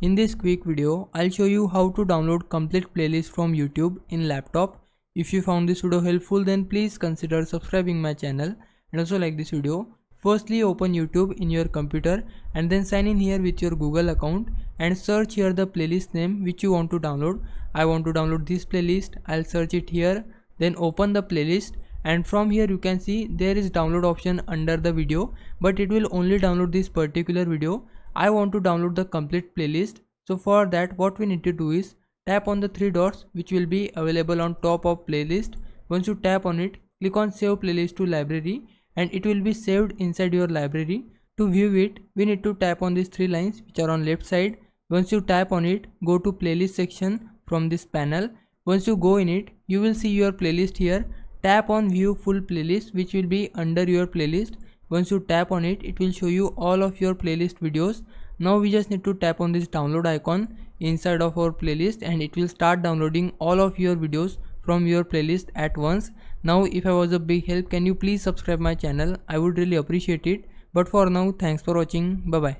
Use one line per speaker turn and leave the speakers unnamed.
In this quick video, I'll show you how to download complete playlist from YouTube in laptop. If you found this video helpful, then please consider subscribing my channel and also like this video. Firstly, open YouTube in your computer and then sign in here with your Google account and search here the playlist name which you want to download. I want to download this playlist. I'll search it here, then open the playlist, and from here you can see there is download option under the video, but it will only download this particular video. I want to download the complete playlist. So for that, what we need to do is tap on the three dots which will be available on top of playlist. Once you tap on it, click on save playlist to library and it will be saved inside your library. To view it, we need to tap on these three lines which are on left side. Once you tap on it, go to playlist section from this panel. Once you go in it, you will see your playlist here. Tap on view full playlist which will be under your playlist. Once you tap on it, it will show you all of your playlist videos. Now we just need to tap on this download icon inside of our playlist and it will start downloading all of your videos from your playlist at once. Now if I was a big help, can you please subscribe my channel? I would really appreciate it. But for now, thanks for watching. Bye bye.